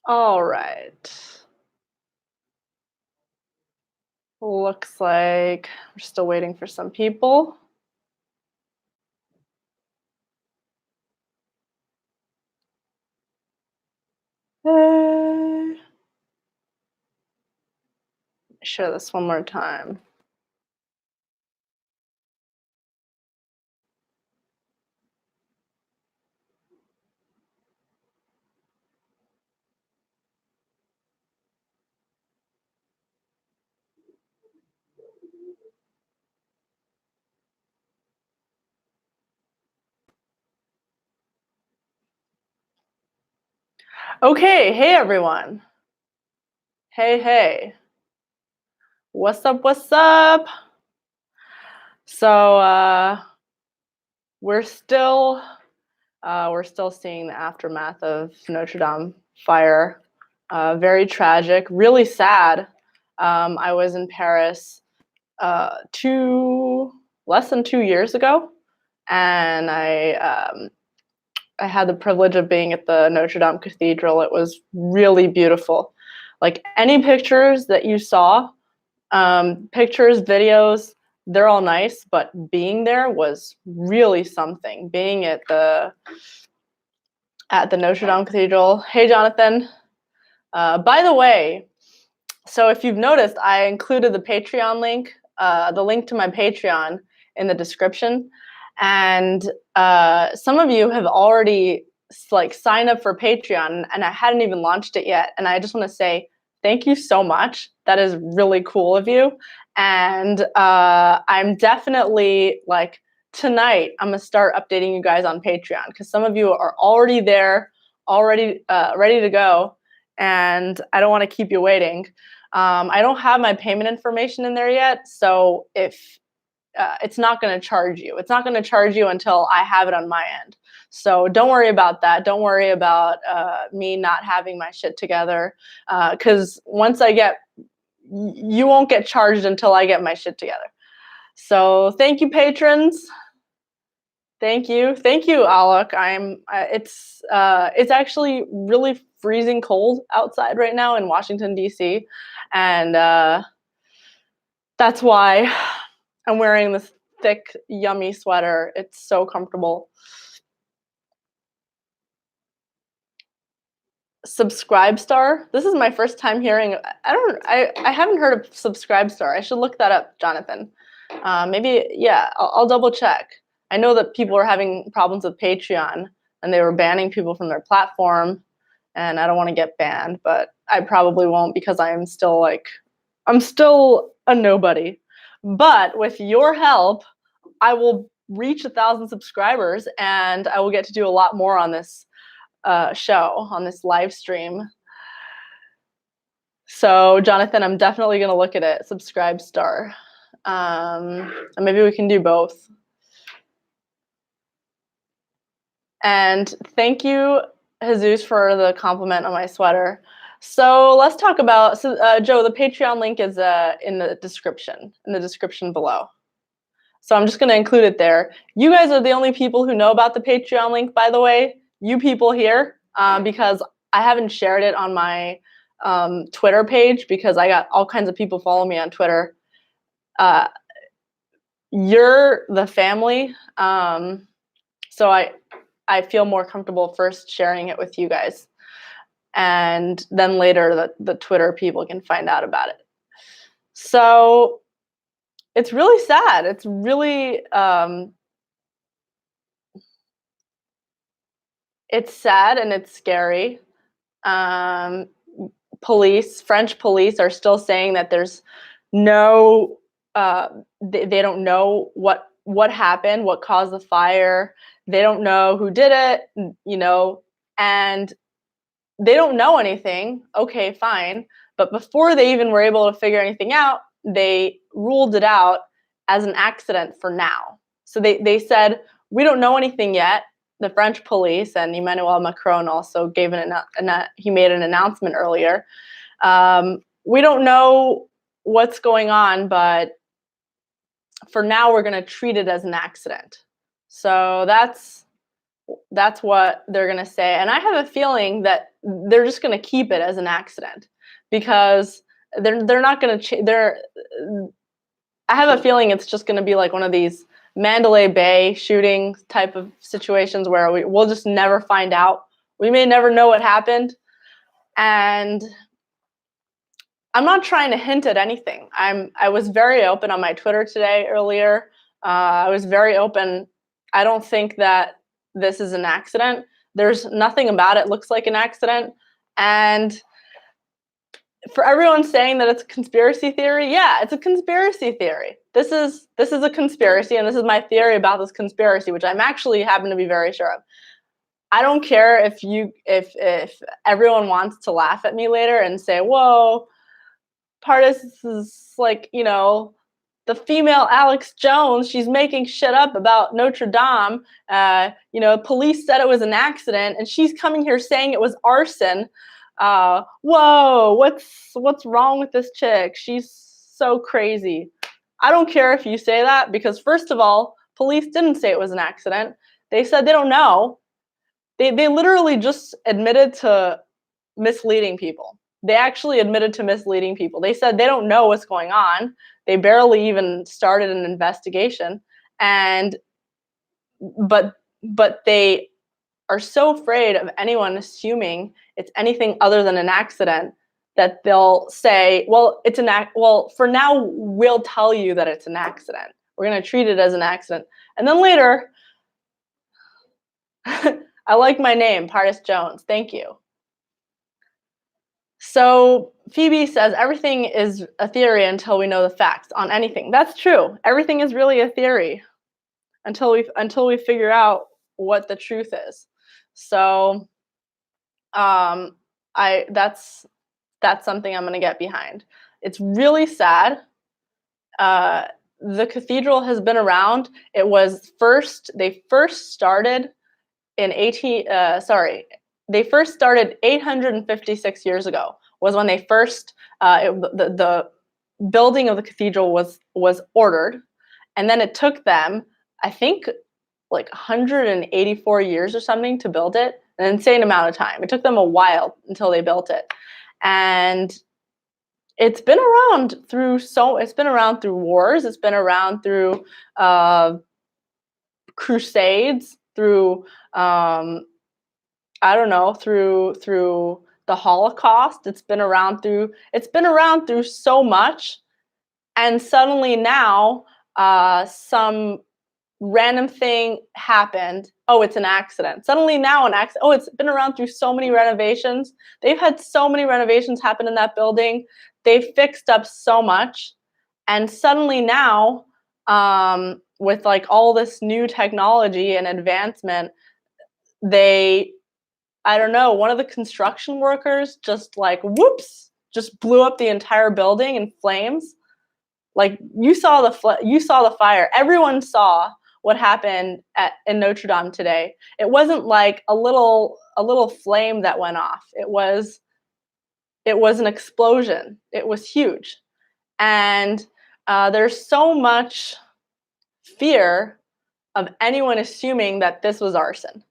All right. Looks like we're still waiting for some people. Share this one more time. Okay, hey everyone. Hey. What's up? What's up? So we're still seeing the aftermath of Notre Dame fire. Very tragic, really sad. I was in Paris less than 2 years ago, and I had the privilege of being at the Notre Dame Cathedral. It was really beautiful. Like any pictures that you saw, pictures, videos, they're all nice, but being there was really something. Being at the Notre Dame Cathedral. Hey, Jonathan. By the way, so if you've noticed, I included the Patreon link, the link to my Patreon in the description, and some of you have already signed up for Patreon, and I hadn't even launched it yet. And I just want to say thank you so much. That is really cool of you. And I'm definitely tonight I'm gonna start updating you guys on Patreon because some of you are already there, already ready to go, and I don't want to keep you waiting. I don't have my payment information in there yet, so if it's not going to charge you. It's not going to charge you until I have it on my end. So don't worry about that. Don't worry about me not having my shit together, because once I get, you won't get charged until I get my shit together. So thank you, patrons. Thank you, Alok. It's actually really freezing cold outside right now in Washington D.C., and that's why I'm wearing this thick, yummy sweater. It's so comfortable. Subscribestar. This is my first time hearing. I haven't heard of Subscribestar. I should look that up, Jonathan. Maybe, yeah. I'll double check. I know that people are having problems with Patreon, and they were banning people from their platform. And I don't want to get banned, but I probably won't because I'm still a nobody. But with your help, I will reach 1,000 subscribers, and I will get to do a lot more on this show, on this live stream. So, Jonathan, I'm definitely going to look at it. Subscribestar. And maybe we can do both. And thank you, Jesus, for the compliment on my sweater. So let's talk about, Joe, the Patreon link is in the description below. So I'm just going to include it there. You guys are the only people who know about the Patreon link, by the way. You people here, because I haven't shared it on my Twitter page because I got all kinds of people following me on Twitter. You're the family. So I feel more comfortable first sharing it with you guys. And then later the Twitter people can find out about it. So it's really sad. It's really it's sad and it's scary. French police are still saying that there's no, they don't know what happened, what caused the fire. They don't know who did it, and they don't know anything. Okay, fine. But before they even were able to figure anything out, they ruled it out as an accident for now. So they said, we don't know anything yet. The French police, and Emmanuel Macron also he made an announcement earlier. We don't know what's going on, but for now we're going to treat it as an accident. So that's That's what they're gonna say, and I have a feeling that they're just gonna keep it as an accident because they're not gonna they're I have a feeling it's just gonna be like one of these Mandalay Bay shooting type of situations where we'll just never find out. We may never know what happened, and I'm not trying to hint at anything. I was very open on my Twitter today earlier. I was very open. I don't think that this is an accident. There's nothing about it looks like an accident. And for everyone saying that it's a conspiracy theory, yeah, it's a conspiracy theory. This is a conspiracy, and this is my theory about this conspiracy, which I'm actually happen to be very sure of. I don't care if everyone wants to laugh at me later and say, "Whoa, Pardes is like, the female Alex Jones. She's making shit up about Notre Dame. Police said it was an accident, and she's coming here saying it was arson. Whoa, what's wrong with this chick? She's so crazy." I don't care if you say that because first of all, police didn't say it was an accident. They said they don't know. They literally just admitted to misleading people. They actually admitted to misleading people. They said they don't know what's going on. They barely even started an investigation, and but they are so afraid of anyone assuming it's anything other than an accident that they'll say, "Well, it's an act. Well, for now, we'll tell you that it's an accident. We're going to treat it as an accident." And then later, I like my name, Pardes Jones. Thank you. So Phoebe says everything is a theory until we know the facts on anything. That's true. Everything is really a theory until we figure out what the truth is. So I that's something I'm gonna get behind. It's really sad. The cathedral has been around. They first started in 18 sorry they first started 856 years ago was when they first the building of the cathedral was ordered, and then it took them, I think, like 184 years or something to build it, an insane amount of time. It took them a while until they built it, and it's been around through wars, it's been around through crusades, through I don't know, through the Holocaust. It's been around through so much, and suddenly now some random thing happened. Oh, it's an accident. Suddenly now an accident. Oh, it's been around through so many renovations. They've had so many renovations happen in that building. They've fixed up so much, and suddenly now, with like all this new technology and advancement, they I don't know, one of the construction workers just like whoops, just blew up the entire building in flames. Like you saw the fire. Everyone saw what happened in Notre Dame today. It wasn't like a little flame that went off. It was an explosion. It was huge. And there's so much fear of anyone assuming that this was arson.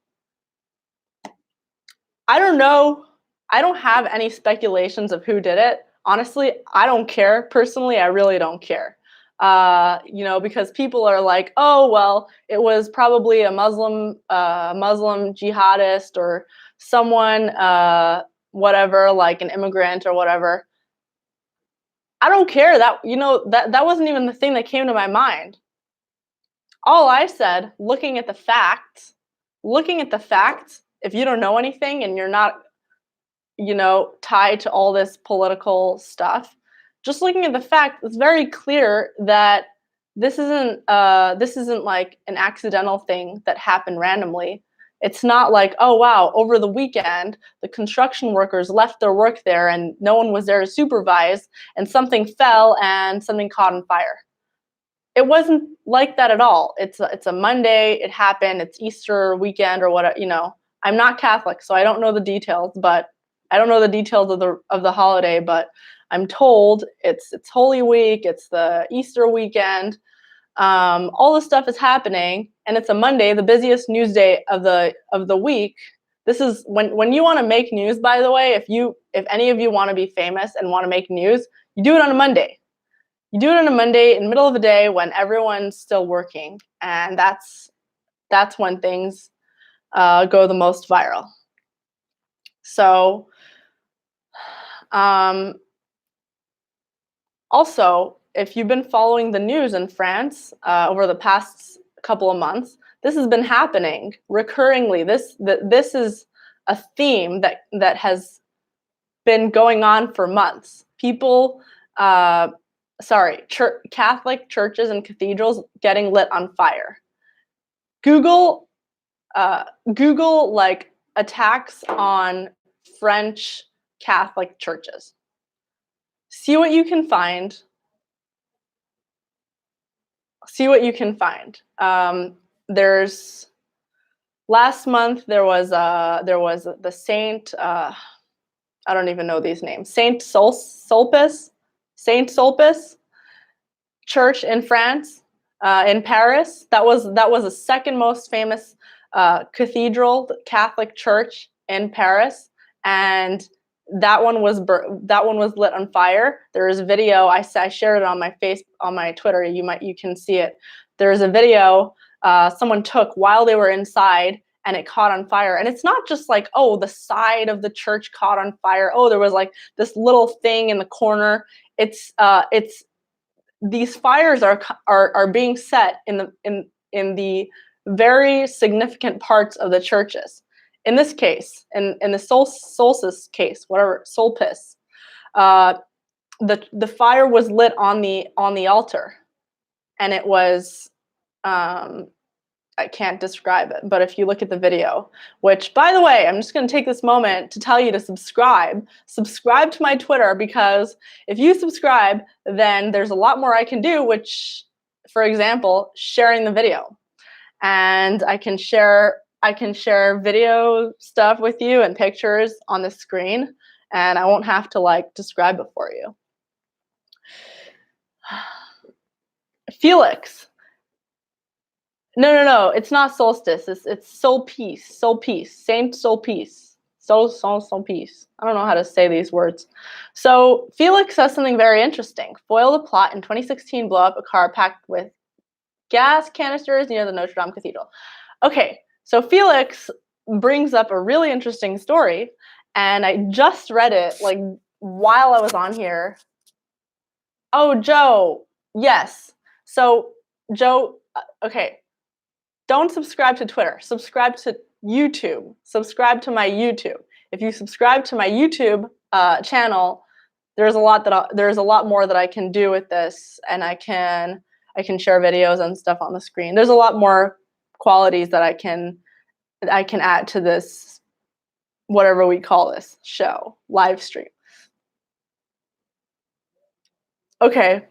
I don't know. I don't have any speculations of who did it. Honestly, I don't care. Personally, I really don't care. Because people are like, oh, well, it was probably a Muslim jihadist or someone, whatever, like an immigrant or whatever. I don't care. That wasn't even the thing that came to my mind. All I said, looking at the facts, if you don't know anything and you're not, tied to all this political stuff, just looking at the fact, it's very clear that this isn't like an accidental thing that happened randomly. It's not like, oh wow, over the weekend the construction workers left their work there and no one was there to supervise and something fell and something caught on fire. It wasn't like that at all. It's a Monday, it happened, it's Easter weekend or what, I'm not Catholic, so I don't know the details, but I don't know the details of the holiday, but I'm told it's Holy Week, it's the Easter weekend. All this stuff is happening, and it's a Monday, the busiest news day of the week. This is when you want to make news, by the way, if any of you want to be famous and want to make news, you do it on a Monday. You do it on a Monday in the middle of the day when everyone's still working, and that's when things go the most viral. So, also, if you've been following the news in France over the past couple of months, this has been happening recurringly. This is a theme that has been going on for months. People, Catholic churches and cathedrals getting lit on fire. Google like attacks on French Catholic churches. See what you can find. There's last month there was the Saint I don't even know these names. Saint Sulpice Church in France, in Paris. That was the second most famous cathedral Catholic church in Paris, and that one was lit on fire. There is a video. I shared it on my Twitter. You can see it. There is a video someone took while they were inside, and it caught on fire. And it's not just like, oh, the side of the church caught on fire. Oh, there was like this little thing in the corner. It's these fires are being set in the very significant parts of the churches. In this case, in the solstice case, whatever, Sulpice, the fire was lit on the altar, and it was I can't describe it, but if you look at the video, which, by the way, I'm just going to take this moment to tell you to subscribe to my Twitter, because if you subscribe, then there's a lot more I can do, which, for example, sharing the video. And I can share video stuff with you and pictures on the screen, and I won't have to like describe it for you. Felix. No, it's not solstice. It's Sulpice. Saint Sulpice. Sulpice. I don't know how to say these words. So Felix says something very interesting. Foiled a plot in 2016, blow up a car packed with gas canisters near the Notre Dame Cathedral. Okay, so Felix brings up a really interesting story, and I just read it like while I was on here. Oh, Joe. Yes. So Joe, okay. Don't subscribe to Twitter. Subscribe to YouTube. Subscribe to my YouTube. If you subscribe to my YouTube channel, there's a lot more that I can do with this, and I can share videos and stuff on the screen. There's a lot more qualities that I can add to this, whatever we call this show, live stream. Okay.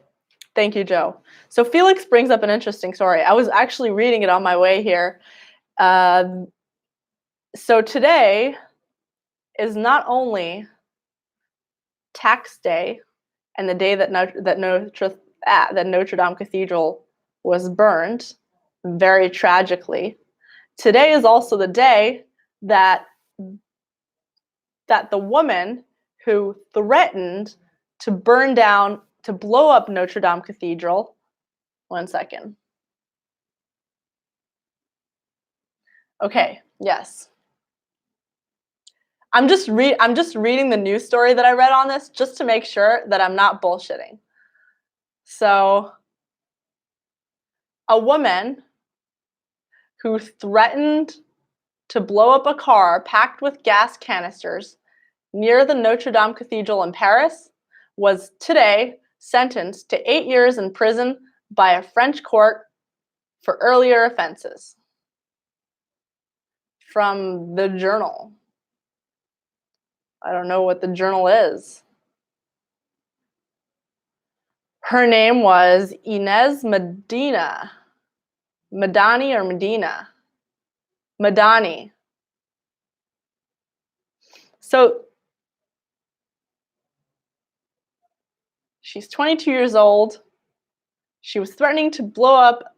Thank you, Joe. So Felix brings up an interesting story. I was actually reading it on my way here. So today is not only tax day and the day that Notre Dame Cathedral was burned, very tragically. Today is also the day that the woman who threatened to blow up Notre Dame Cathedral. One second. Okay, yes. I'm just reading the news story that I read on this just to make sure that I'm not bullshitting. So, a woman who threatened to blow up a car packed with gas canisters near the Notre Dame Cathedral in Paris was today sentenced to 8 years in prison by a French court for earlier offenses. From the Journal. I don't know what the Journal is. Her name was Inez Medina. Madani. So she's 22 years old. She was threatening to blow up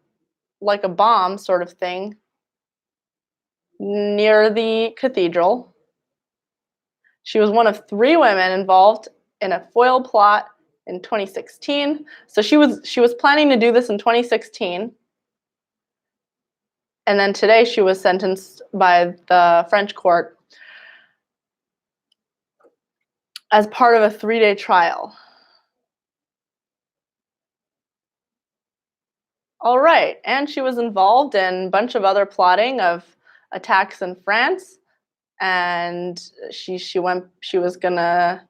like a bomb sort of thing near the cathedral. She was one of 3 women involved in a foil plot in 2016. So she was planning to do this in 2016. And then today she was sentenced by the French court as part of a 3-day trial. All right, and she was involved in a bunch of other plotting of attacks in France, and she was gonna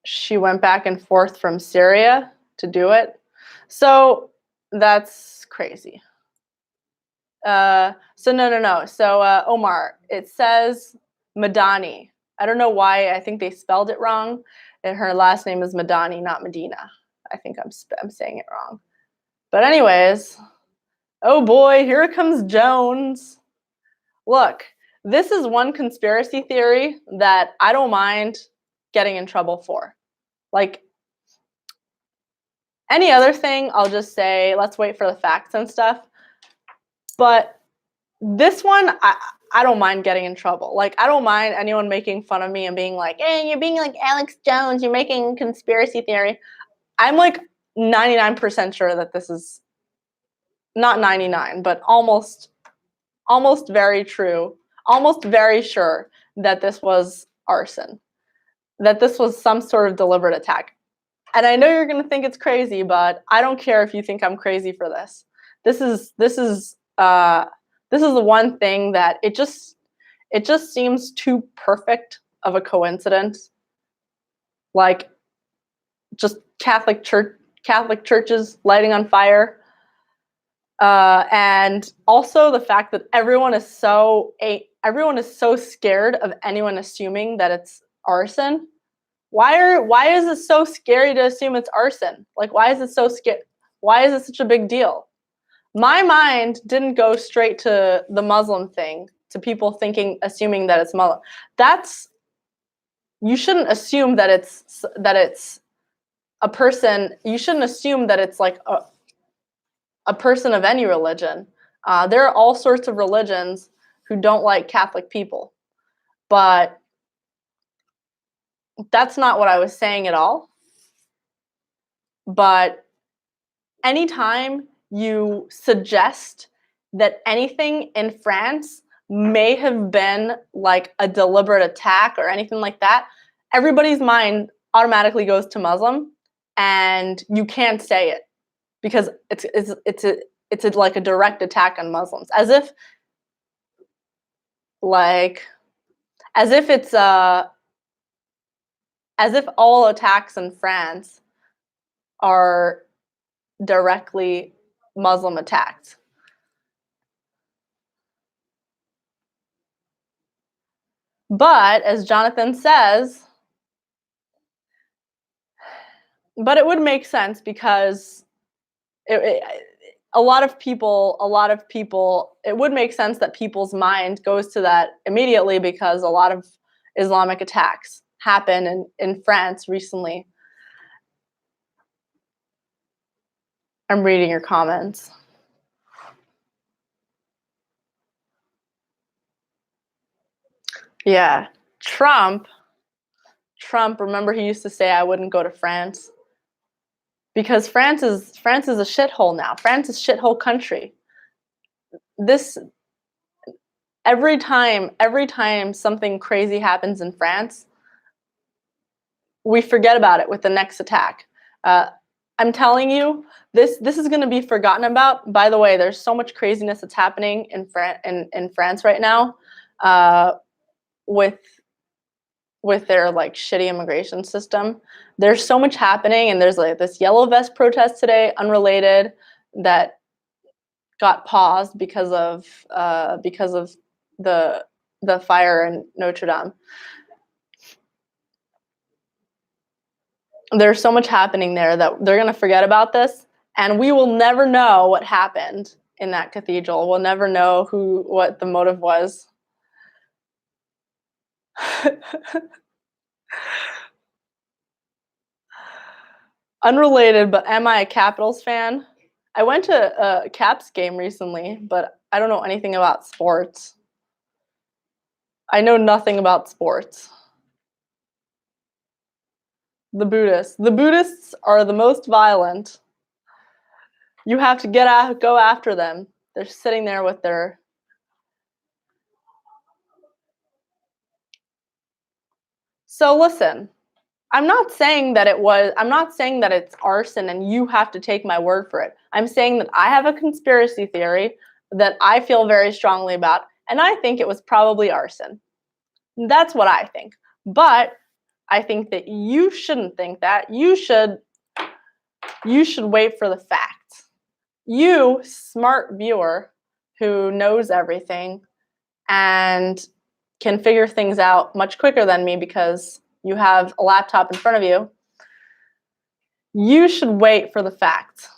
she went back and forth from Syria to do it. So that's crazy. So no. So Omar, it says Madani. I don't know why. I think they spelled it wrong. And her last name is Madani, not Medina. I think I'm saying it wrong. But anyways, oh boy, here comes Jones. Look, this is one conspiracy theory that I don't mind getting in trouble for. Like any other thing, I'll just say, let's wait for the facts and stuff. But this one, I don't mind getting in trouble. Like, I don't mind anyone making fun of me and being like, hey, you're being like Alex Jones, you're making conspiracy theory. I'm like 99% sure that this is not 99, but almost very true, almost very sure that this was arson, that this was some sort of deliberate attack. And I know you're going to think it's crazy, but I don't care if you think I'm crazy for this. This is the one thing that it just seems too perfect of a coincidence. Like just Catholic churches lighting on fire. And also the fact that everyone is so scared of anyone assuming that it's arson. Why is it so scary to assume it's arson? Like, why is it so scary? Why is it such a big deal? My mind didn't go straight to the Muslim thing, to people assuming that it's Muslim. You shouldn't assume that it's a person. You shouldn't assume that it's like a person of any religion. There are all sorts of religions who don't like Catholic people, but that's not what I was saying at all. But anytime you suggest that anything in France may have been like a deliberate attack or anything like that, everybody's mind automatically goes to Muslim, and you can't say it because it's like a direct attack on Muslims, as if all attacks in France are directly Muslim attacks. But as Jonathan says, but it would make sense because a lot of people, it would make sense that people's mind goes to that immediately because a lot of Islamic attacks happen in France recently. I'm reading your comments. Yeah, Trump, remember he used to say I wouldn't go to France because France is a shithole now. France is a shithole country. Every time something crazy happens in France, we forget about it with the next attack. I'm telling you, this is going to be forgotten about. By the way, there's so much craziness that's happening in France right now, with their like shitty immigration system. There's so much happening, and there's like this yellow vest protest today, unrelated, that got paused because of the fire in Notre Dame. There's so much happening there that they're going to forget about this, and we will never know what happened in that cathedral. We'll never know what the motive was. Unrelated, but am I a Capitals fan? I went to a Caps game recently, but I don't know anything about sports. I know nothing about sports. The Buddhists. The Buddhists are the most violent. You have to go after them. They're sitting there with their. So listen, I'm not saying that it's arson and you have to take my word for it. I'm saying that I have a conspiracy theory that I feel very strongly about, and I think it was probably arson. That's what I think. But I think that you shouldn't think that. You should wait for the facts. You, smart viewer who knows everything and can figure things out much quicker than me because you have a laptop in front of you, you should wait for the facts.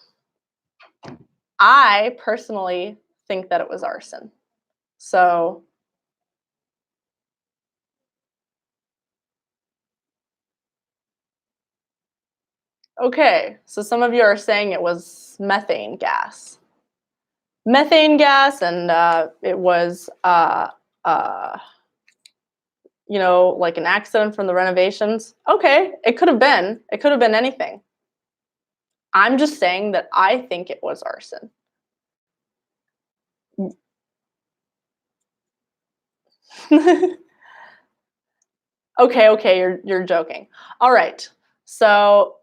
I personally think that it was arson. So, okay, so some of you are saying it was methane gas. Methane gas, and it was, like an accident from the renovations. Okay, it could have been. It could have been anything. I'm just saying that I think it was arson. Okay, you're joking. All right. So,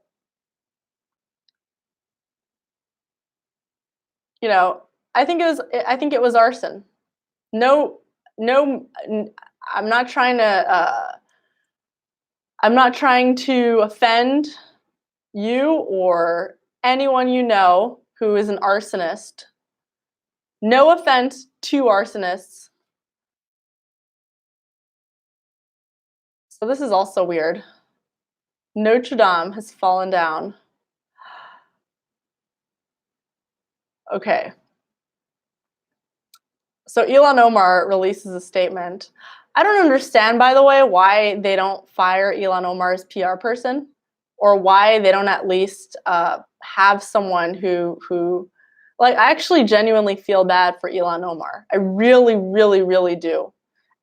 I think it was arson. No, no, I'm not trying to offend you or anyone you know who is an arsonist. No offense to arsonists. So this is also weird. Notre Dame has fallen down. Okay. So Ilhan Omar releases a statement. I don't understand, by the way, why they don't fire Ilhan Omar's PR person, or why they don't at least have someone who, like, I actually genuinely feel bad for Ilhan Omar. I really, really, really do.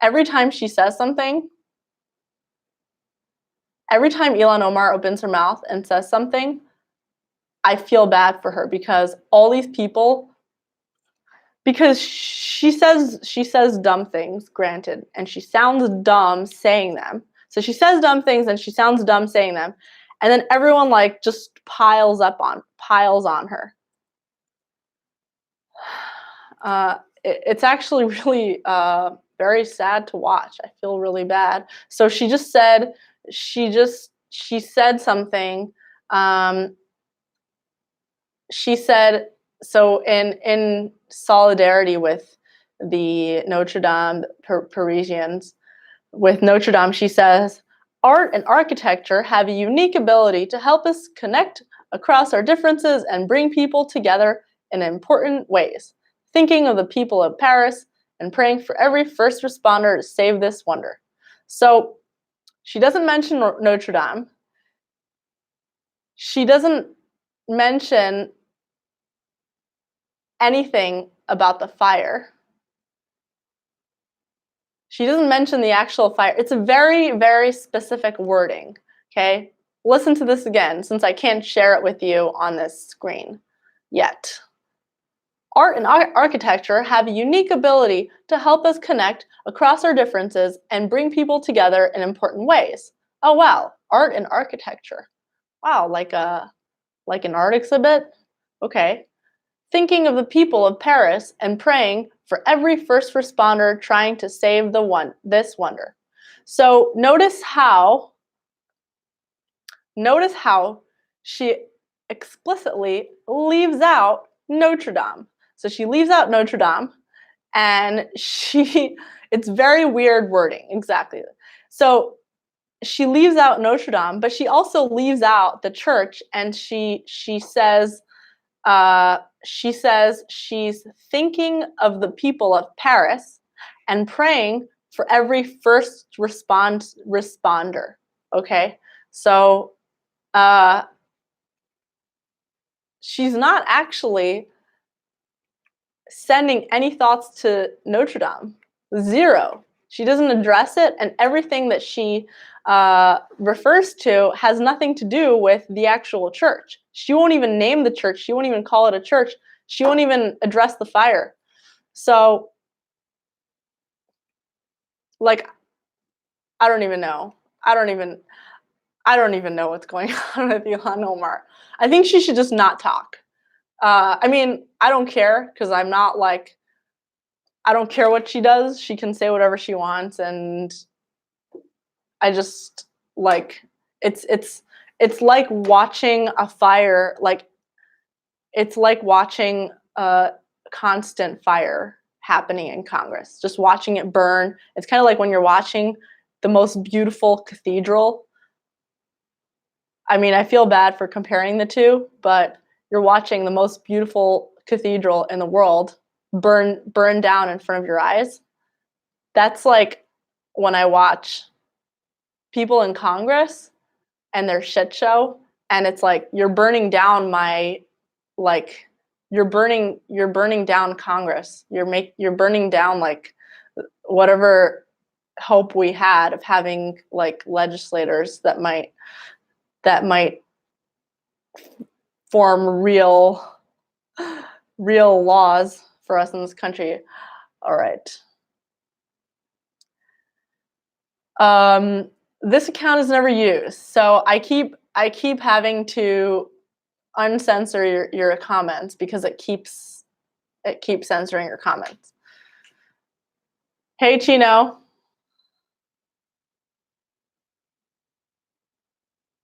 Every time she says something, every time Ilhan Omar opens her mouth and says something, I feel bad for her because all these people, because she says dumb things, granted, and she sounds dumb saying them. So she says dumb things and she sounds dumb saying them, and then everyone like just piles on her. It's actually really very sad to watch. I feel really bad. So she said something. She said, so in solidarity with the Notre Dame Parisians, with Notre Dame, she says, art and architecture have a unique ability to help us connect across our differences and bring people together in important ways. Thinking of the people of Paris and praying for every first responder to save this wonder. So she doesn't mention Notre Dame. She doesn't mention anything about the fire. She doesn't mention the actual fire. It's a very, very specific wording, okay? Listen to this again, since I can't share it with you on this screen yet. Art and architecture have a unique ability to help us connect across our differences and bring people together in important ways. Oh wow, art and architecture. Wow, like an art exhibit? Okay. Thinking of the people of Paris and praying for every first responder trying to save this wonder. So notice how she explicitly leaves out Notre Dame. So she leaves out Notre Dame, and it's very weird wording, exactly. So she leaves out Notre Dame, but she also leaves out the church, and she says she's thinking of the people of Paris and praying for every first responder. Okay, so she's not actually sending any thoughts to Notre Dame. Zero. She doesn't address it, and everything that she refers to has nothing to do with the actual church. She won't even name the church. She won't even call it a church. She won't even address the fire. So, like, I don't even know. I don't even know what's going on with Ilhan Omar. I think she should just not talk. I mean, I don't care because I'm not like, I don't care what she does. She can say whatever she wants, and I just like it's like watching a fire. Like it's like watching a constant fire happening in Congress. Just watching it burn. It's kind of like when you're watching the most beautiful cathedral. I mean, I feel bad for comparing the two, but you're watching the most beautiful cathedral in the world burn down in front of your eyes. That's like when I watch people in Congress and their shit show, and it's like you're burning down my like you're burning down Congress. You're burning down like whatever hope we had of having like legislators that might form real laws for us in this country. All right. This account is never used, so I keep having to uncensor your comments because it keeps censoring your comments. Hey Chino.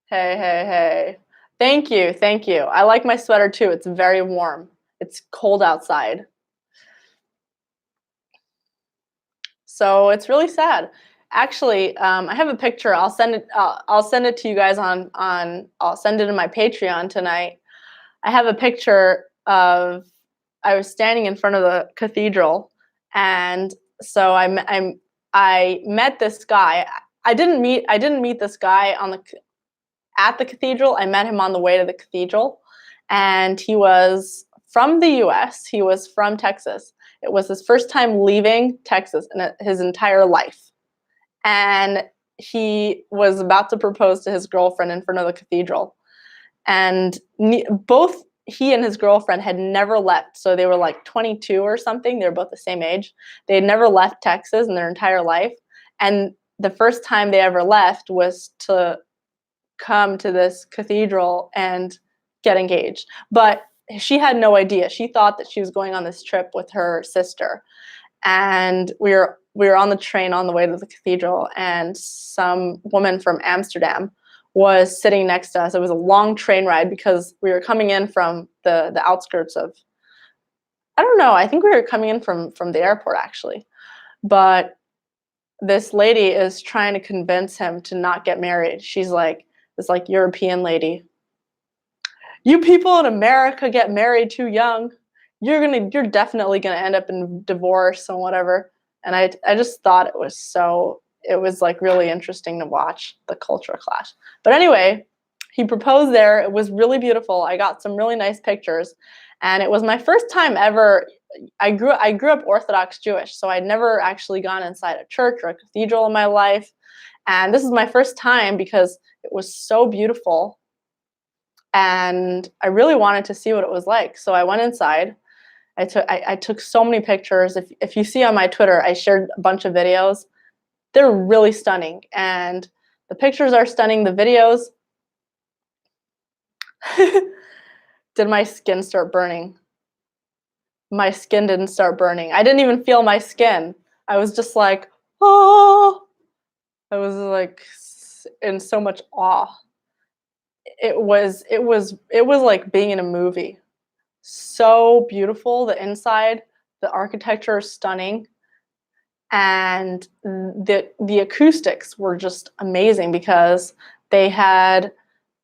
Hey. Thank you. I like my sweater too. It's very warm. It's cold outside. So it's really sad. Actually, I have a picture. I'll send it to you guys on. I'll send it in my Patreon tonight. I have a picture of I was standing in front of the cathedral, and so I met this guy. I didn't meet this guy at the cathedral. I met him on the way to the cathedral, and he was from the U.S. He was from Texas. It was his first time leaving Texas in his entire life, and he was about to propose to his girlfriend in front of the cathedral. And both he and his girlfriend had never left. So they were like 22 or something. They were both the same age. They had never left Texas in their entire life. And the first time they ever left was to come to this cathedral and get engaged. But she had no idea. She thought that she was going on this trip with her sister. And we were on the train on the way to the cathedral, and some woman from Amsterdam was sitting next to us. It was a long train ride because we were coming in from the outskirts of, I don't know, I think we were coming in from the airport actually. But this lady is trying to convince him to not get married. She's like this like European lady. You people in America get married too young. You're definitely gonna end up in divorce and whatever. And I just thought it was like really interesting to watch the culture clash. But anyway, he proposed there. It was really beautiful. I got some really nice pictures, and it was my first time ever. I grew up Orthodox Jewish, so I'd never actually gone inside a church or a cathedral in my life. And this is my first time because it was so beautiful, and I really wanted to see what it was like. So I went inside. I took so many pictures. If you see on my Twitter, I shared a bunch of videos. They're really stunning, and the pictures are stunning. The videos. Did my skin start burning? My skin didn't start burning. I didn't even feel my skin. I was just like, oh. I was like in so much awe. It was like being in a movie. So beautiful. The inside, the architecture is stunning, and the acoustics were just amazing because they had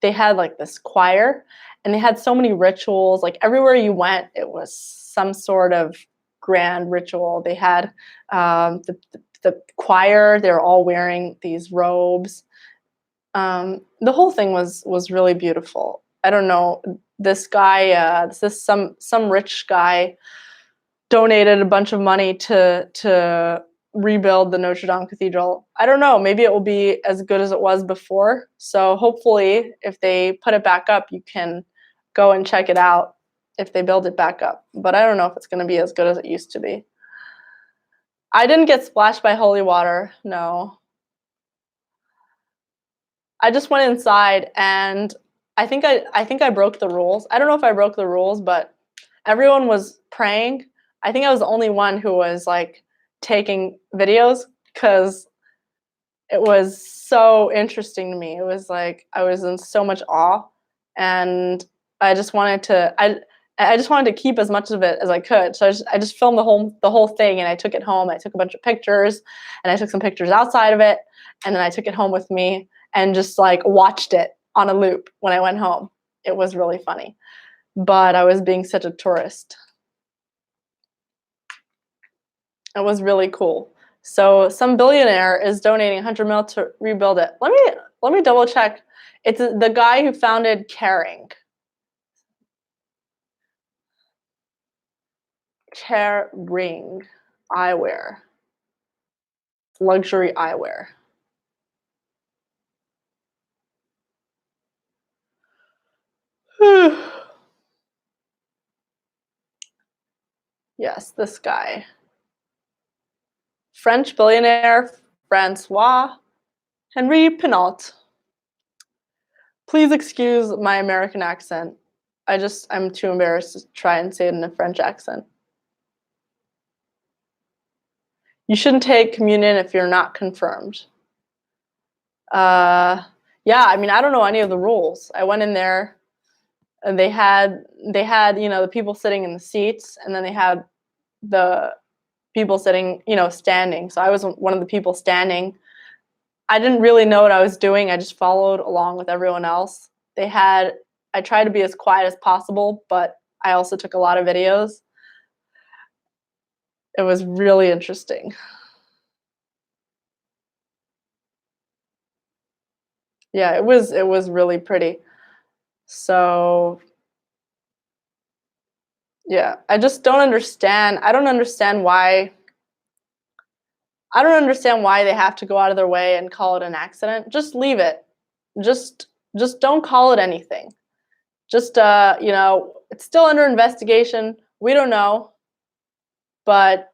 like this choir, and they had so many rituals. Like everywhere you went, it was some sort of grand ritual. They had the choir. They were all wearing these robes. The whole thing was really beautiful. I don't know, this guy, some rich guy donated a bunch of money to rebuild the Notre Dame Cathedral. I don't know, maybe it will be as good as it was before. So hopefully if they put it back up, you can go and check it out if they build it back up. But I don't know if it's going to be as good as it used to be. I didn't get splashed by holy water, no. I just went inside and I think I broke the rules. I don't know if I broke the rules, but everyone was praying. I think I was the only one who was like taking videos because it was so interesting to me. It was like I was in so much awe, and I just wanted to I just wanted to keep as much of it as I could. So I just filmed the whole thing, and I took it home. I took a bunch of pictures, and I took some pictures outside of it, and then I took it home with me and just like watched it on a loop when I went home. It was really funny, but I was being such a tourist. It was really cool. So some billionaire is donating 100 mil to rebuild it. Let me double check. It's the guy who founded Kering. Kering eyewear. Luxury eyewear. Yes, this guy. French billionaire Francois Henri Pinault. Please excuse my American accent. I'm too embarrassed to try and say it in a French accent. You shouldn't take communion if you're not confirmed. Yeah, I mean, I don't know any of the rules. I went in there and they had, you know, the people sitting in the seats, and then they had the people sitting, you know, standing. So I was one of the people standing. I didn't really know what I was doing. I just followed along with everyone else. I tried to be as quiet as possible, but I also took a lot of videos. It was really interesting. Yeah, it was really pretty. So yeah, I just don't understand. I don't understand why they have to go out of their way and call it an accident. Just leave it. Just just don't call it anything. Just you know, it's still under investigation. We don't know, but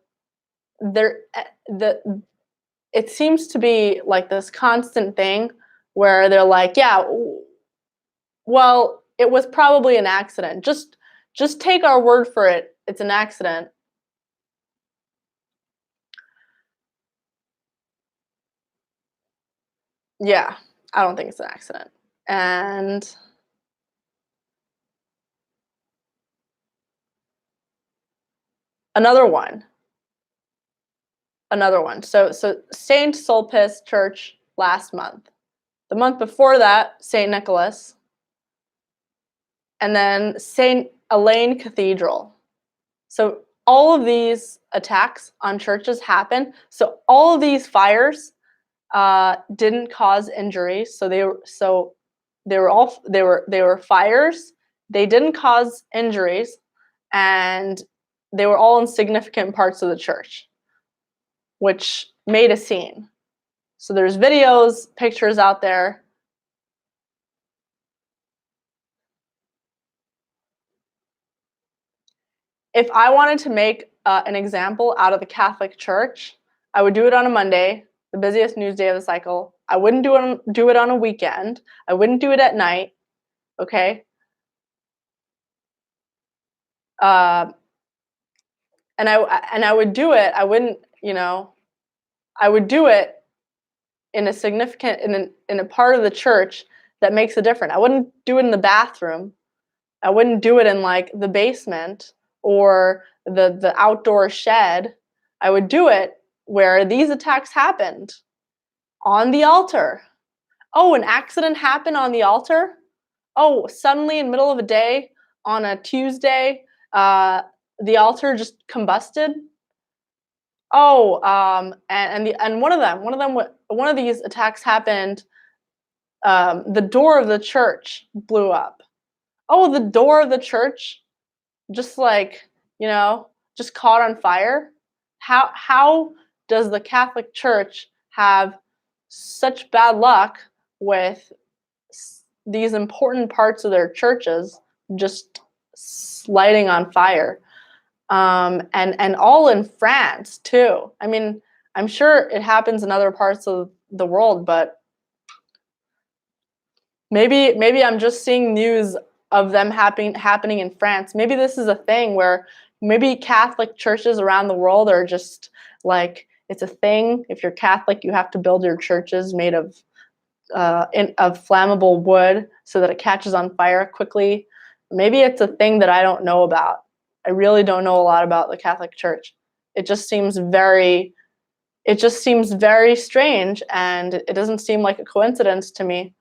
there the it seems to be like this constant thing where they're like, yeah, well, it was probably an accident. Just take our word for it. It's an accident. Yeah, I don't think it's an accident. And another one, another one. So Saint Sulpice Church last month. The month before that, Saint Nicholas, and then Saint Elaine Cathedral. So all of these attacks on churches happen. So all of these fires didn't cause injuries. So they were fires. They didn't cause injuries, and they were all in significant parts of the church, which made a scene. So there's videos, pictures out there. If I wanted to make an example out of the Catholic Church, I would do it on a Monday, the busiest news day of the cycle. I wouldn't do it on a weekend. I wouldn't do it at night. Okay. Uh, and I would do it. I wouldn't, you know, I would do it in a significant in a part of the church that makes a difference. I wouldn't do it in the bathroom. I wouldn't do it in like the basement or the outdoor shed. I would do it where these attacks happened, on the altar. Oh, an accident happened on the altar? Oh, suddenly in the middle of a day on a Tuesday, the altar just combusted. Oh, and one of these attacks happened. The door of the church blew up. oh, the door of the church just like, just caught on fire. How does the Catholic Church have such bad luck with these important parts of their churches just lighting on fire? And all in France too. I mean, I'm sure it happens in other parts of the world, but maybe I'm just seeing news of them happening in France. Maybe this is a thing where maybe Catholic churches around the world are just like, it's a thing. If you're Catholic, you have to build your churches made of flammable wood so that it catches on fire quickly. Maybe it's a thing that I don't know about. I really don't know a lot about the Catholic Church. It just seems very strange, and it doesn't seem like a coincidence to me.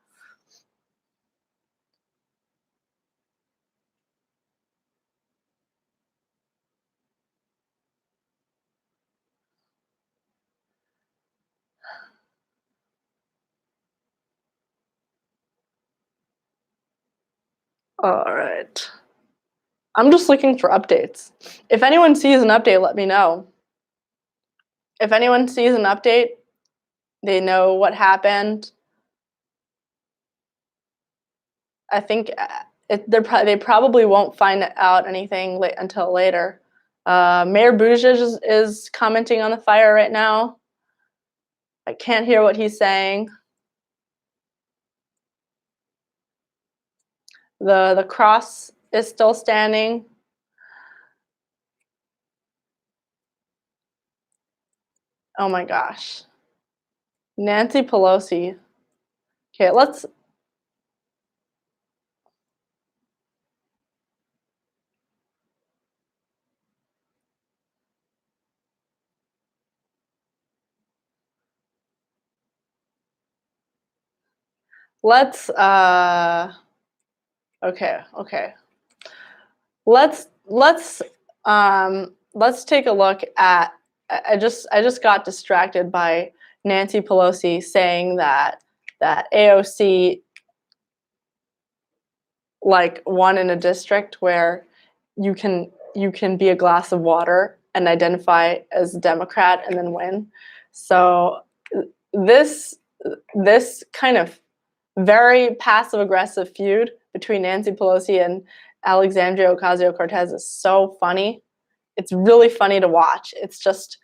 All right. I'm just looking for updates. If anyone sees an update, let me know. If anyone sees an update, they know what happened. I think they probably won't find out anything until later. Mayor Buttigieg is commenting on the fire right now. I can't hear what he's saying. The cross is still standing. Oh my gosh. Nancy Pelosi. Okay, let's let's okay. Let's take a look at I just got distracted by Nancy Pelosi saying that AOC like won in a district where you can be a glass of water and identify as a Democrat and then win. So this kind of very passive aggressive feud between Nancy Pelosi and Alexandria Ocasio-Cortez is so funny. It's really funny to watch. It's just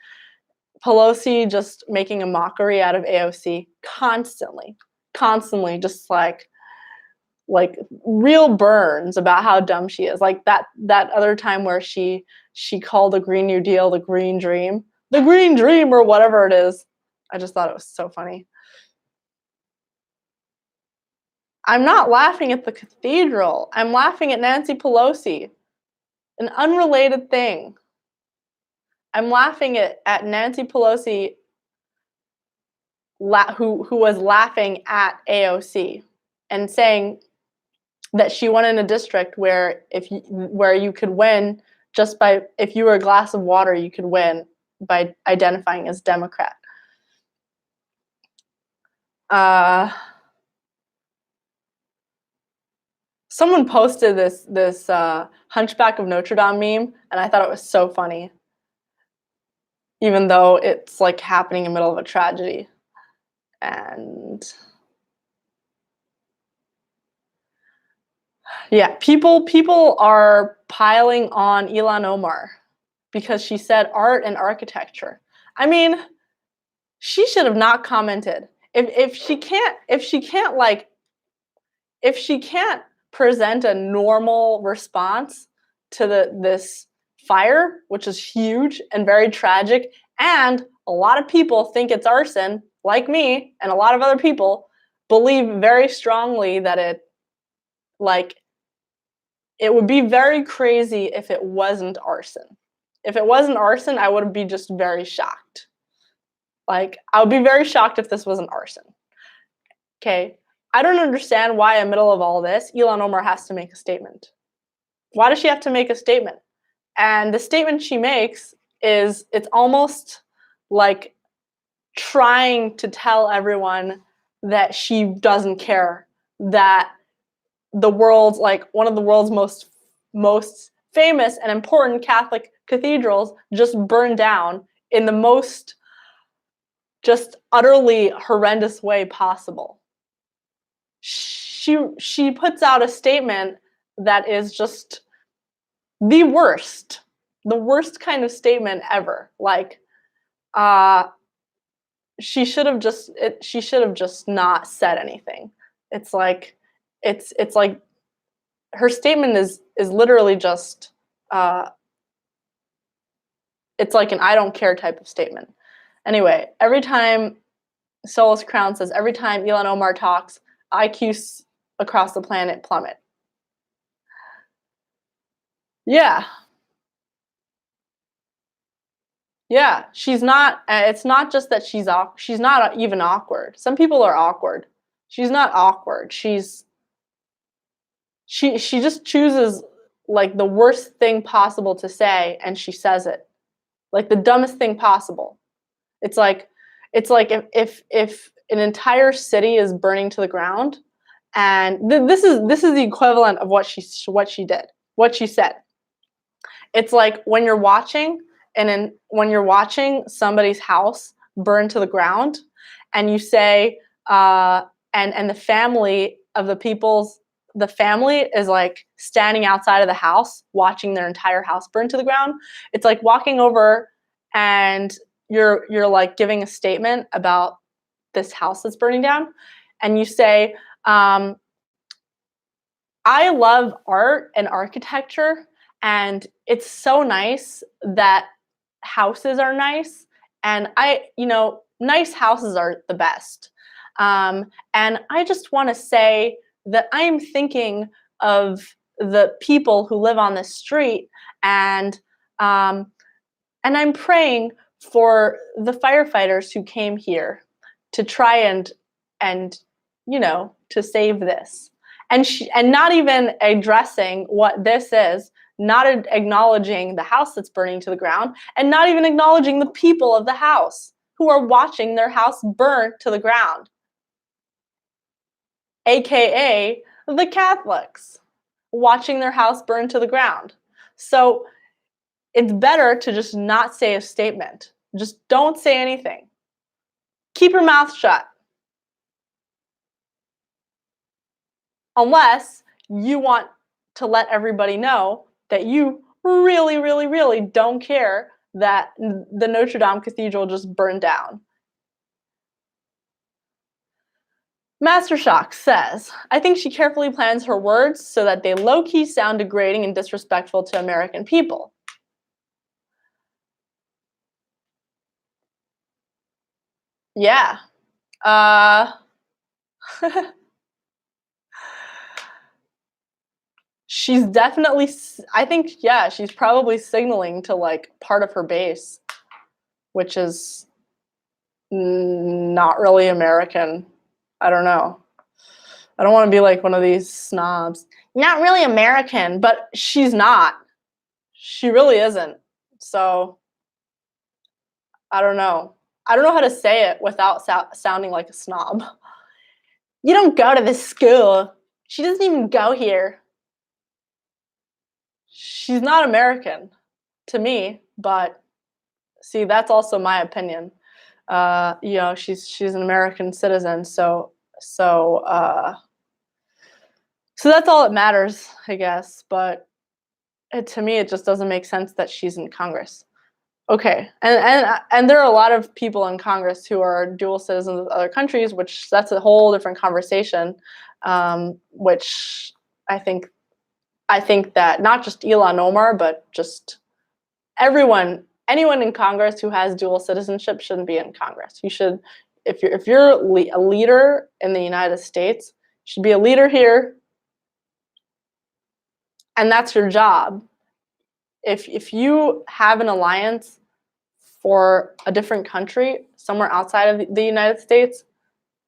Pelosi just making a mockery out of AOC constantly, just like real burns about how dumb she is. Like that other time where she called the Green New Deal the Green Dream, or whatever it is. I just thought it was so funny. I'm not laughing at the cathedral. I'm laughing at Nancy Pelosi. An unrelated thing. I'm laughing at Nancy Pelosi who was laughing at AOC and saying that she won in a district where where you could win just by, if you were a glass of water, you could win by identifying as Democrat. Someone posted this Hunchback of Notre Dame meme, and I thought it was so funny, even though it's like happening in the middle of a tragedy. And yeah, people are piling on Ilhan Omar because she said art and architecture. I mean, she should have not commented. If she can't present a normal response to this fire, which is huge and very tragic, and a lot of people think it's arson, like me, and a lot of other people believe very strongly that it would be very crazy if it wasn't arson. If it wasn't arson, I would be just very shocked. Like, I would be very shocked if this wasn't arson. Okay, I don't understand why in the middle of all this, Ilhan Omar has to make a statement. Why does she have to make a statement? And the statement she makes is, it's almost like trying to tell everyone that she doesn't care, that the world's one of the world's most famous and important Catholic cathedrals just burned down in the most just utterly horrendous way possible. She puts out a statement that is just the worst kind of statement ever. She should have just not said anything. It's like her statement is literally just it's like an I don't care type of statement. Anyway, every time Solus Crown says, every time Ilhan Omar talks, IQs across the planet plummet. Yeah. Yeah, she's not. It's not just that she's not even awkward. Some people are awkward. She's not awkward. She just chooses like the worst thing possible to say, and she says it, like the dumbest thing possible. It's like if an entire city is burning to the ground, and this is the equivalent of what she said. It's like when you're watching somebody's house burn to the ground, and you say, and the family of the family is like standing outside of the house watching their entire house burn to the ground. It's like walking over and you're like giving a statement about this house that's burning down, and you say, I love art and architecture, and it's so nice that houses are nice, and nice houses are the best. And I just want to say that I'm thinking of the people who live on the street, and I'm praying for the firefighters who came here to try and to save this. And not even addressing what this is, not acknowledging the house that's burning to the ground, and not even acknowledging the people of the house who are watching their house burn to the ground, aka the Catholics watching their house burn to the ground. So it's better to just not say a statement. Just don't say anything. Keep your mouth shut. Unless you want to let everybody know that you really, really, really don't care that the Notre Dame Cathedral just burned down. Master Shock says, I think she carefully plans her words so that they low-key sound degrading and disrespectful to American people. Yeah. She's definitely, I think, yeah, she's probably signaling to like part of her base, which is not really American. I don't know. I don't want to be like one of these snobs. Not really American, but she's not. She really isn't. So I don't know. I don't know how to say it without sounding like a snob. You don't go to this school. She doesn't even go here. She's not American to me, but see, that's also my opinion. She's an American citizen, so that's all that matters, I guess. But to me, it just doesn't make sense that she's in Congress. Okay, and there are a lot of people in Congress who are dual citizens of other countries, which that's a whole different conversation. Which I think that not just Ilhan Omar, but just anyone in Congress who has dual citizenship shouldn't be in Congress. You should, if you're a leader in the United States, you should be a leader here, and that's your job. If you have an alliance for a different country somewhere outside of the United States,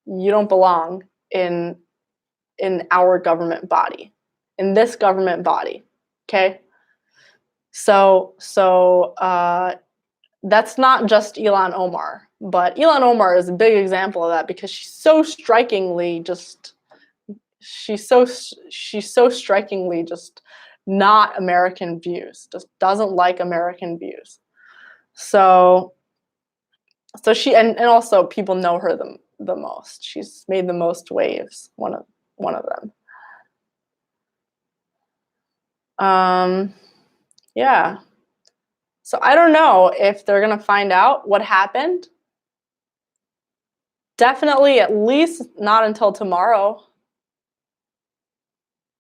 you don't belong in our government body, in this government body. Okay. So that's not just Ilhan Omar, but Ilhan Omar is a big example of that because she's so strikingly just she's so strikingly just not American views, just doesn't like American views. So she and also people know her the most. She's made the most waves, one of them. Yeah. So I don't know if they're gonna find out what happened. Definitely at least not until tomorrow.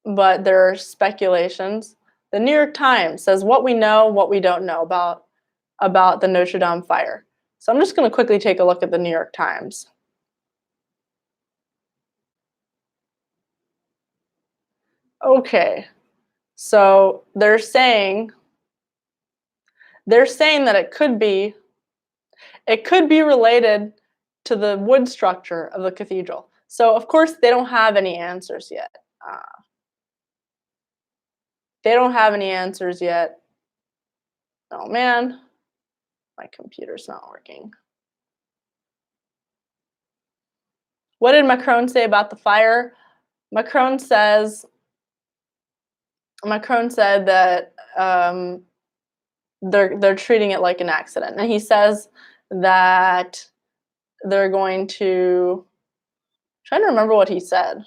But there are speculations. The New York Times says what we know, what we don't know about the Notre Dame fire. So I'm just going to quickly take a look at the New York Times. Okay. So they're saying that it could be related to the wood structure of the cathedral. So of course they don't have any answers yet. They don't have any answers yet. Oh man, my computer's not working. What did Macron say about the fire? Macron said that they're treating it like an accident, and he says that they're going to. I'm trying to remember what he said.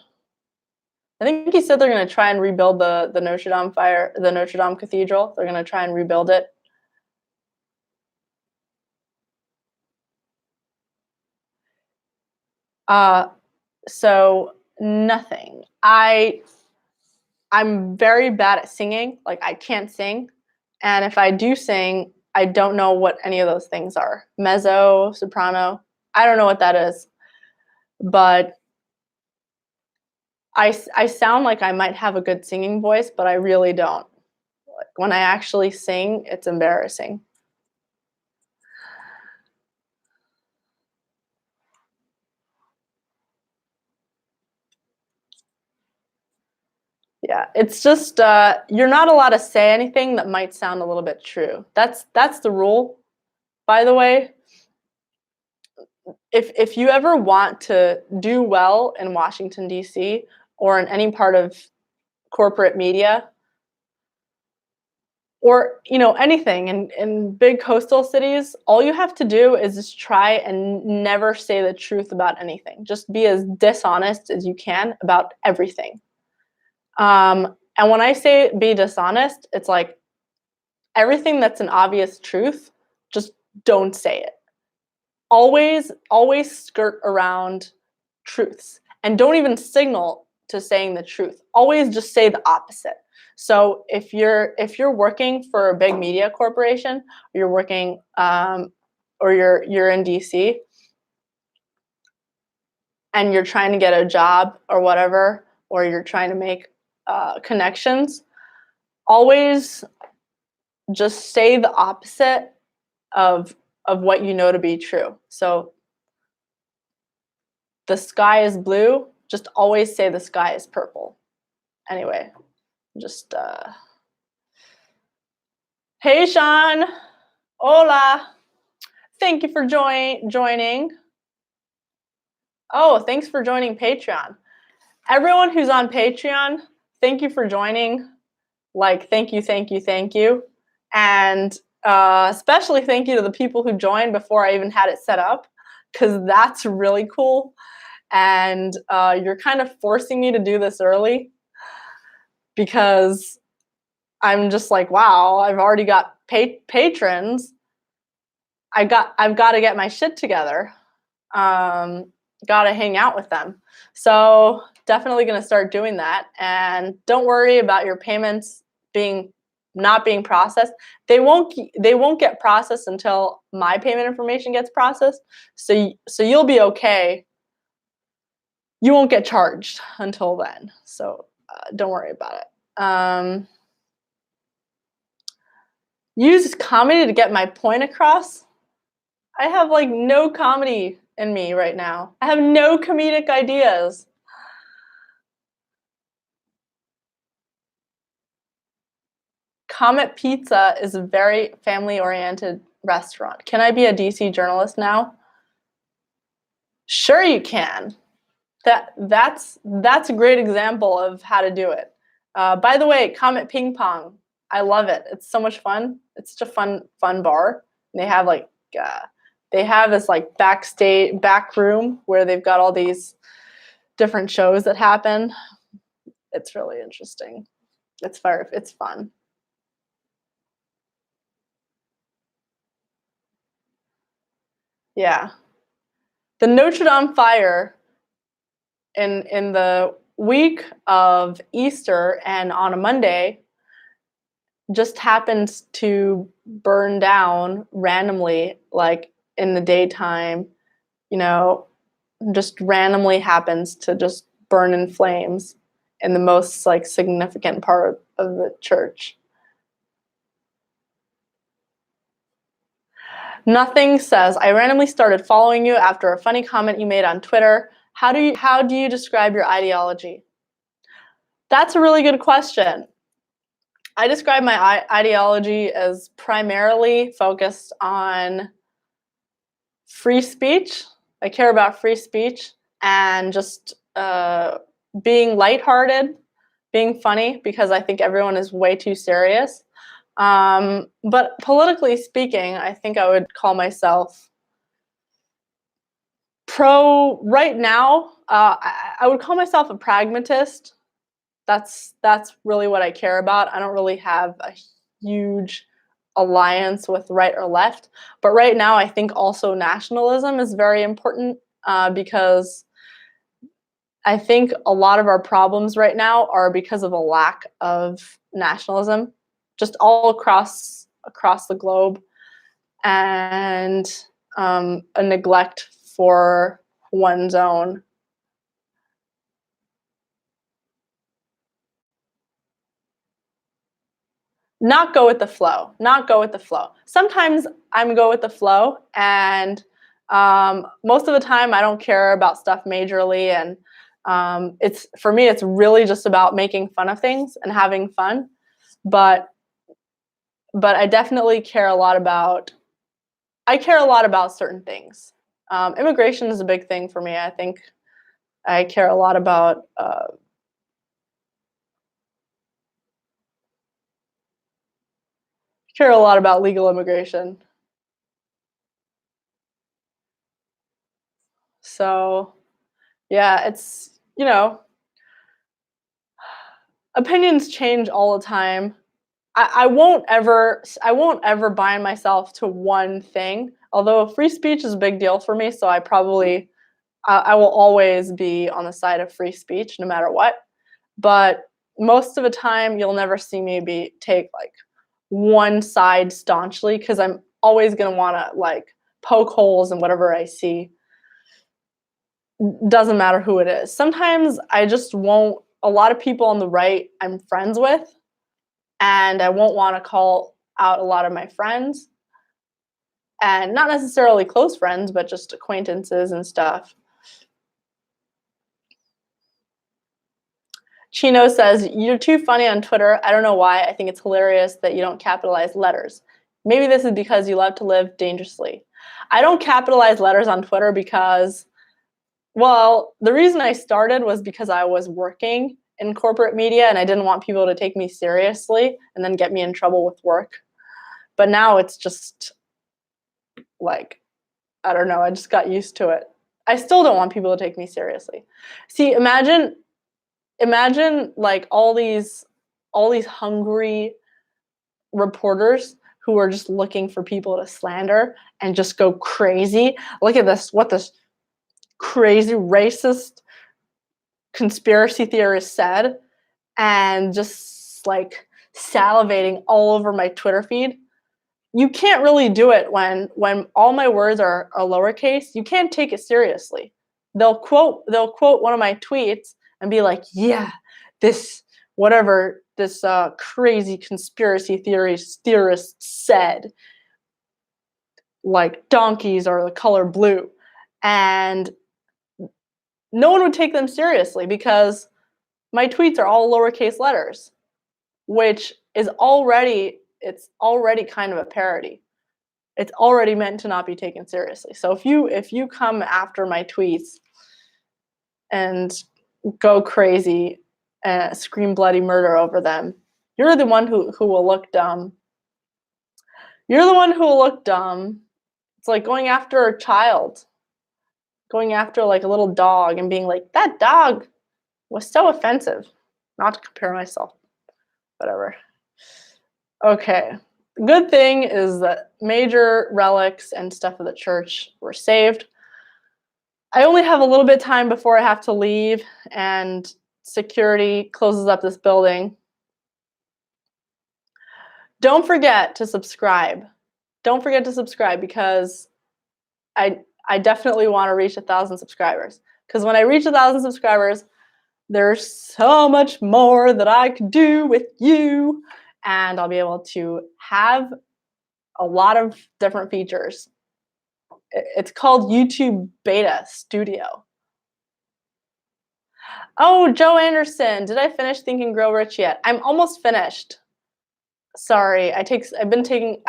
I think he said they're going to try and rebuild the Notre Dame Cathedral. They're going to try and rebuild it. So nothing. I'm very bad at singing. Like I can't sing, and if I do sing, I don't know what any of those things are. Mezzo, soprano. I don't know what that is, but I sound like I might have a good singing voice, but I really don't. Like, when I actually sing, it's embarrassing. Yeah, it's just you're not allowed to say anything that might sound a little bit true. That's the rule, by the way. If you ever want to do well in Washington D.C. or in any part of corporate media, or anything in big coastal cities, all you have to do is just try and never say the truth about anything. Just be as dishonest as you can about everything. And when I say be dishonest, it's like everything that's an obvious truth, just don't say it. Always skirt around truths, and don't even signal to saying the truth. Always just say the opposite. So if you're working for a big media corporation, or you're working or you're in DC and you're trying to get a job or whatever, or you're trying to make connections, always just say the opposite of what you know to be true. So the sky is blue, just always say the sky is purple. Anyway, just hey Sean, hola, thank you for joining. Oh, thanks for joining Patreon. Everyone who's on Patreon, thank you for joining. Like, thank you. And especially thank you to the people who joined before I even had it set up, because that's really cool. And you're kind of forcing me to do this early, because I'm just like, wow, I've already got patrons. I've got to get my shit together. Got to hang out with them. So definitely going to start doing that. And don't worry about your payments not being processed. They won't get processed until my payment information gets processed. So you'll be okay. You won't get charged until then. So don't worry about it. Use comedy to get my point across. I have like no comedy in me right now. I have no comedic ideas. Comet Pizza is a very family-oriented restaurant. Can I be a DC journalist now? Sure you can. That's a great example of how to do it. By the way, Comet Ping Pong, I love it. It's so much fun. It's such a fun bar. And they have like they have this like backstage back room where they've got all these different shows that happen. It's really interesting. It's fire. It's fun. Yeah. The Notre Dame fire in the week of Easter and on a Monday just happened to burn down randomly, like in the daytime, you know, just randomly happens to just burn in flames in the most like significant part of the church. Nothing says, I randomly started following you after a funny comment you made on Twitter. How do you describe your ideology? That's a really good question. I describe my ideology as primarily focused on free speech. I care about free speech and just being lighthearted, being funny, because I think everyone is way too serious. But politically speaking, I think I would call myself right now. I would call myself a pragmatist. That's really what I care about. I don't really have a huge alliance with right or left, but right now I think also nationalism is very important because I think a lot of our problems right now are because of a lack of nationalism, just all across the globe, and a neglect for one's own. Not go with the flow. Not go with the flow. Sometimes I'm go with the flow, and most of the time I don't care about stuff majorly, and it's for me it's really just about making fun of things and having fun. But I definitely care a lot about certain things. Immigration is a big thing for me. I think I care a lot about legal immigration. So yeah, it's opinions change all the time. I won't ever bind myself to one thing. Although free speech is a big deal for me, so I will always be on the side of free speech no matter what. But most of the time, you'll never see me take like one side staunchly, because I'm always gonna want to like poke holes in whatever I see. Doesn't matter who it is. Sometimes I just won't. A lot of people on the right I'm friends with, and I won't want to call out a lot of my friends, and not necessarily close friends, but just acquaintances and stuff. Chino says, you're too funny on Twitter. I don't know why. I think it's hilarious that you don't capitalize letters. Maybe this is because you love to live dangerously. I don't capitalize letters on Twitter because, well, the reason I started was because I was working in corporate media and I didn't want people to take me seriously and then get me in trouble with work. But now it's just like, I don't know, I just got used to it. I still don't want people to take me seriously. See, imagine like all these hungry reporters who are just looking for people to slander and just go crazy. Look at what this crazy racist conspiracy theorist said, and just like salivating all over my Twitter feed. You can't really do it when all my words are lowercase. You can't take it seriously. They'll quote one of my tweets and be like, yeah, this whatever this crazy conspiracy theorist said, like donkeys are the color blue, and no one would take them seriously because my tweets are all lowercase letters, which is already kind of a parody. It's already meant to not be taken seriously. So if you come after my tweets, and go crazy and scream bloody murder over them. You're the one who will look dumb. You're the one who will look dumb. It's like going after a child, going after like a little dog and being like, that dog was so offensive. Not to compare myself. Whatever. Okay. The good thing is that major relics and stuff of the church were saved. I only have a little bit of time before I have to leave and security closes up this building. Don't forget to subscribe. Don't forget to subscribe because I definitely want to reach 1,000 subscribers. Because when I reach 1,000 subscribers, there's so much more that I could do with you. And I'll be able to have a lot of different features. It's called YouTube Beta Studio. Oh, Joe Anderson, did I finish Think and Grow Rich yet? I'm almost finished. Sorry, I've been taking.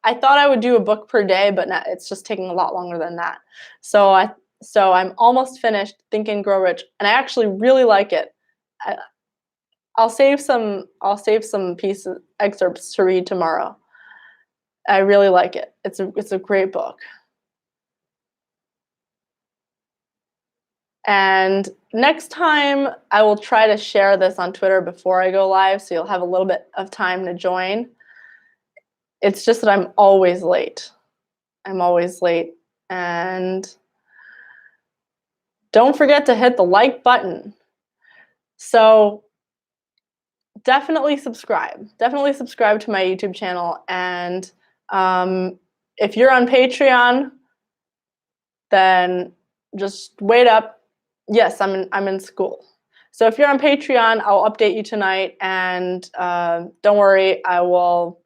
I thought I would do a book per day, but it's just taking a lot longer than that. So I'm almost finished Think and Grow Rich, and I actually really like it. I'll save some excerpts to read tomorrow. I really like it. It's a great book. And next time I will try to share this on Twitter before I go live, so you'll have a little bit of time to join. It's just that I'm always late. I'm always late. And don't forget to hit the like button. So definitely subscribe. Definitely subscribe to my YouTube channel. And if you're on Patreon, then just wait up. Yes, I'm in school. So if you're on Patreon, I'll update you tonight. And don't worry, I will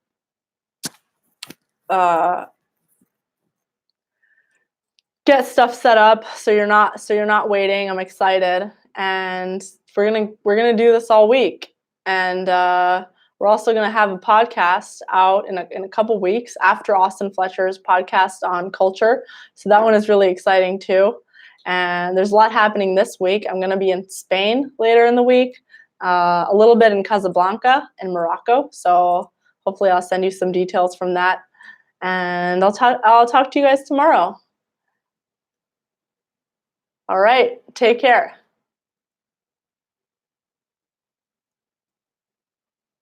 get stuff set up so you're not waiting. I'm excited, and we're gonna do this all week. And we're also gonna have a podcast out in a couple weeks after Austin Fletcher's podcast on culture. So that one is really exciting too. And there's a lot happening this week. I'm gonna be in Spain later in the week, a little bit in Casablanca in Morocco. So hopefully I'll send you some details from that. And I'll talk to you guys tomorrow. All right, take care.